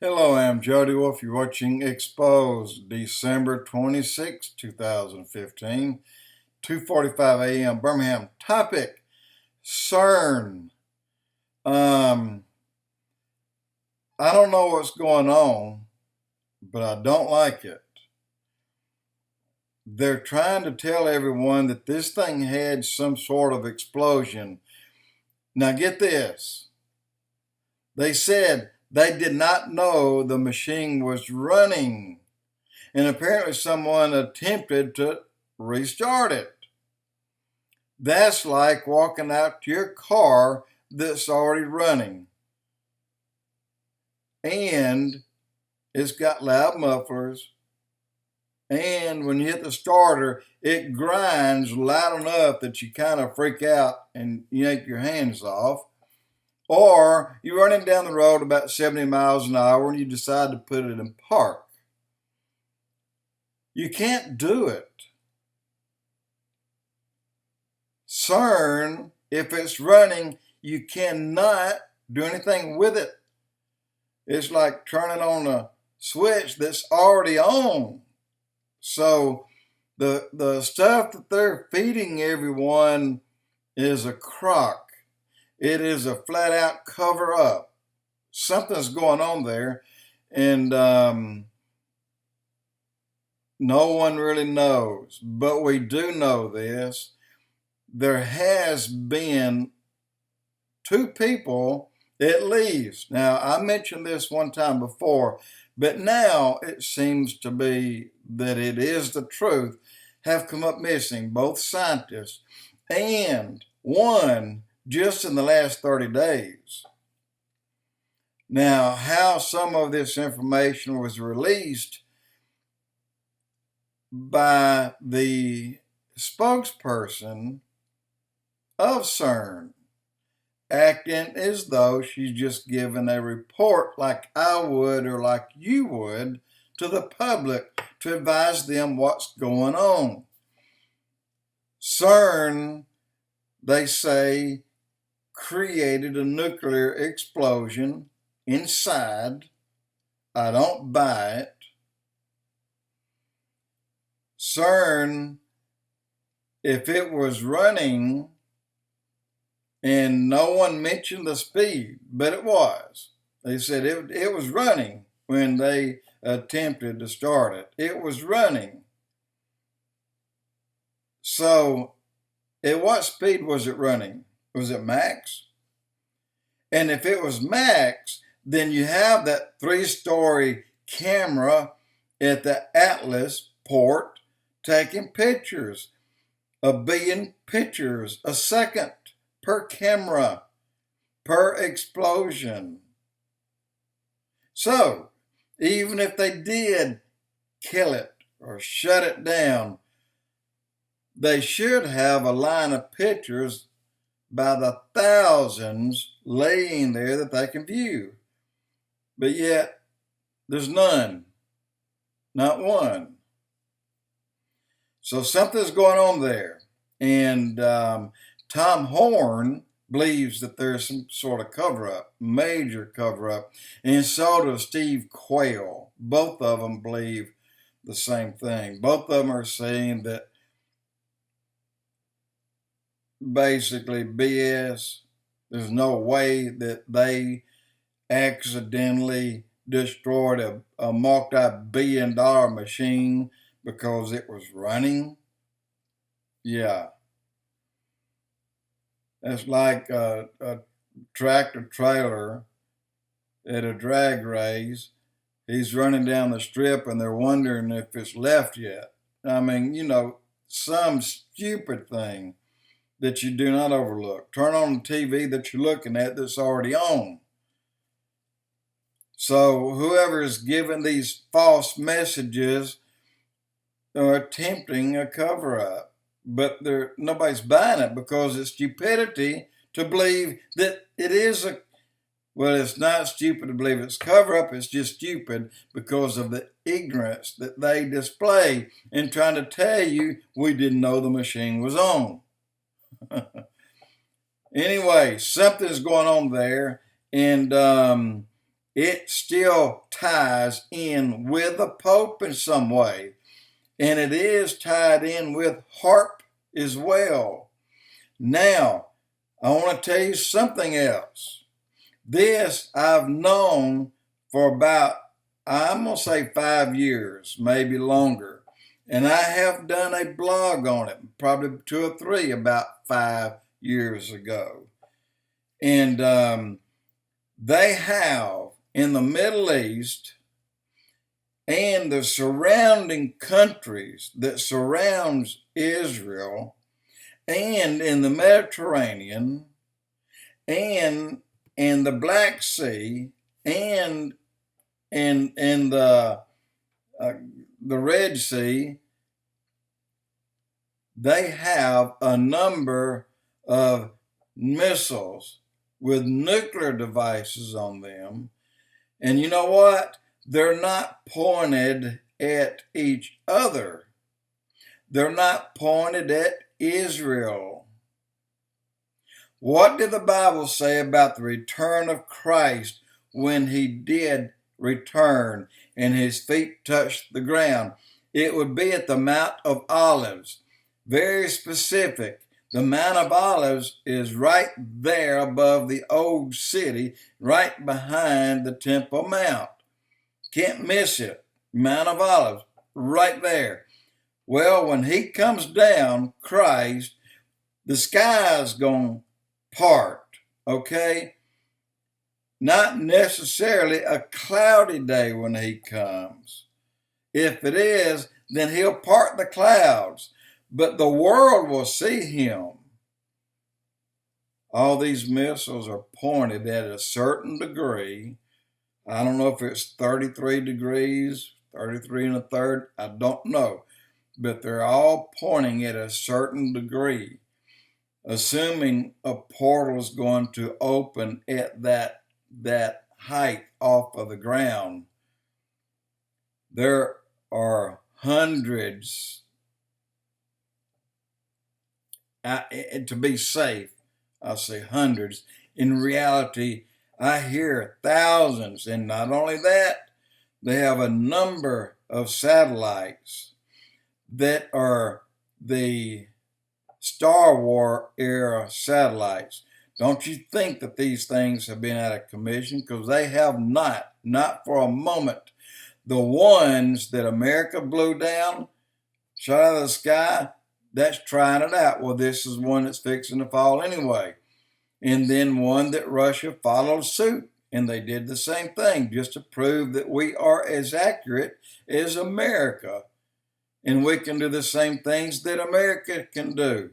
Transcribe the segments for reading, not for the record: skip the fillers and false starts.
Hello, I'm Jody Wolf. You're watching Expoz, December 26, 2015, 2:45 a.m. Birmingham. Topic, Cern. I don't know what's going on, but I don't like it. They're trying to tell everyone that this thing had some sort of explosion. Now get this. They said they did not know the machine was running. And apparently someone attempted to restart it. That's like walking out to your car that's already running. And it's got loud mufflers. And when you hit the starter, it grinds loud enough that you kind of freak out and yank your hands off. Or you're running down the road about 70 miles an hour and you decide to put it in park. You can't do it. Cern, if it's running, you cannot do anything with it. It's like turning on a switch that's already on. So the stuff that they're feeding everyone is a crock. It is a flat out cover up. Something's going on there, and no one really knows. But we do know this. There has been two people at least. Now, I mentioned this one time before, but now it seems to be that it is the truth, have come up missing, both scientists, and one just in the last 30 days. Now, how some of this information was released by the spokesperson of Cern, acting as though she's just giving a report like I would or like you would to the public to advise them what's going on. Cern, they say, created a nuclear explosion inside. I don't buy it. Cern, if it was running, and no one mentioned the speed, but it was. They said it was running when they attempted to start it. It was running. So at what speed was it running? Was it max? And if it was max, then you have that 3-story camera at the Atlas port taking pictures, 1 billion pictures a second per camera, per explosion. So, even if they did kill it or shut it down, they should have a line of pictures by the thousands laying there that they can view. But yet, there's none, not one. So something's going on there. And Tom Horn believes that there's some sort of cover-up, major cover-up, and so does Steve Quayle. Both of them believe the same thing. Both of them are saying that basically BS, there's no way that they accidentally destroyed a multi-billion-dollar machine because it was running. Yeah. It's like a tractor trailer at a drag race. He's running down the strip and they're wondering if it's left yet. I mean, some stupid thing that you do not overlook. Turn on the TV that you're looking at that's already on. So whoever is giving these false messages are attempting a cover-up. But nobody's buying it because it's stupidity to believe that it is it's not stupid to believe it's cover-up, it's just stupid because of the ignorance that they display in trying to tell you we didn't know the machine was on. Anyway, something's going on there, and it still ties in with the Pope in some way. And it is tied in with HARP as well. Now, I want to tell you something else. This I've known for about, I'm going to say 5 years, maybe longer. And I have done a blog on it, probably 2 or 3, about 5 years ago. And they have in the Middle East and the surrounding countries that surrounds Israel, and in the Mediterranean, and in the Black Sea, and in the Red Sea, they have a number of missiles with nuclear devices on them. And you know what? They're not pointed at each other. They're not pointed at Israel. What did the Bible say about the return of Christ when he did return and his feet touched the ground? It would be at the Mount of Olives. Very specific. The Mount of Olives is right there above the old city, right behind the Temple Mount. Can't miss it. Mount of Olives, right there. Well, when he comes down, Christ, the sky's going to part, okay? Not necessarily a cloudy day when he comes. If it is, then he'll part the clouds, but the world will see him. All these missiles are pointed at a certain degree. I don't know if it's 33 degrees, 33 and a third, I don't know. But they're all pointing at a certain degree, assuming a portal is going to open at that height off of the ground. There are hundreds, to be safe, I'll say hundreds. In reality, I hear thousands, and not only that, they have a number of satellites that are the Star Wars era satellites. Don't you think that these things have been out of commission? Because they have not for a moment. The ones that America blew down, shot out of the sky, that's trying it out. Well, this is one that's fixing to fall anyway. And then one that Russia followed suit, and they did the same thing just to prove that we are as accurate as America. And we can do the same things that America can do.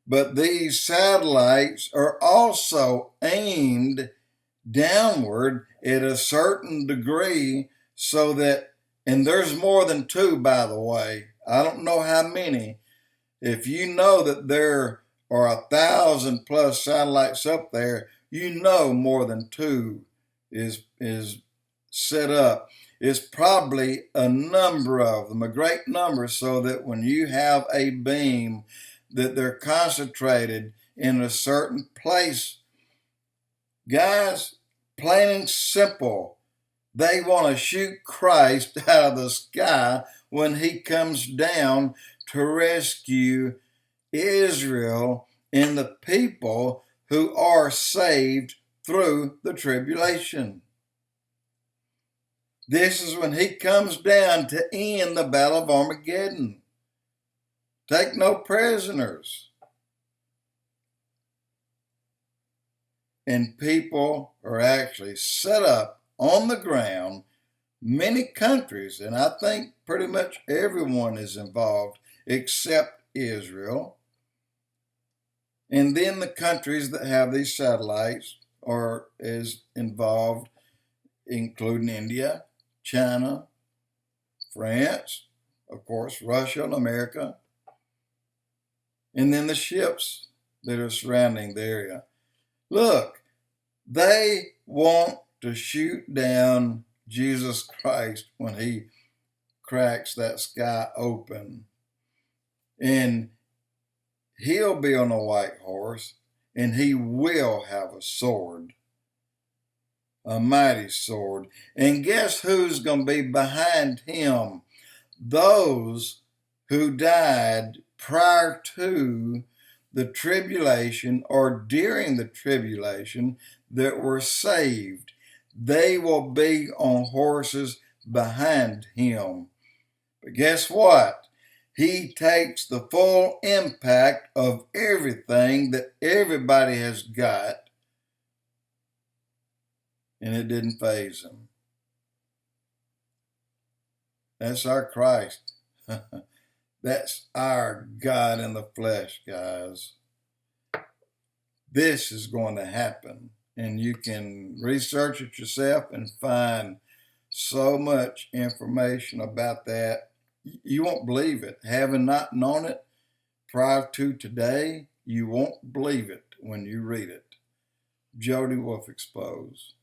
But these satellites are also aimed downward at a certain degree so that, and there's more than 2, by the way. I don't know how many. If you know that there are 1,000 plus satellites up there, you know more than 2 is set up. It's probably a number of them, a great number, so that when you have a beam, that they're concentrated in a certain place. Guys, plain and simple, they want to shoot Christ out of the sky when he comes down to rescue Israel and the people who are saved through the tribulation. This is when he comes down to end the Battle of Armageddon. Take no prisoners. And people are actually set up on the ground. Many countries, and I think pretty much everyone is involved except Israel. And then the countries that have these satellites are as involved, including India, China, France, of course, Russia and America, and then the ships that are surrounding the area. Look, they want to shoot down Jesus Christ when he cracks that sky open. And he'll be on a white horse, and he will have a sword. a mighty sword. And guess who's going to be behind him? Those who died prior to the tribulation or during the tribulation that were saved. They will be on horses behind him. But guess what? He takes the full impact of everything that everybody has got, and it didn't faze him. That's our Christ. That's our God in the flesh, guys. This is going to happen, and you can research it yourself and find so much information about that. You won't believe it. Having not known it prior to today, you won't believe it when you read it. Jody Wolf Expoz.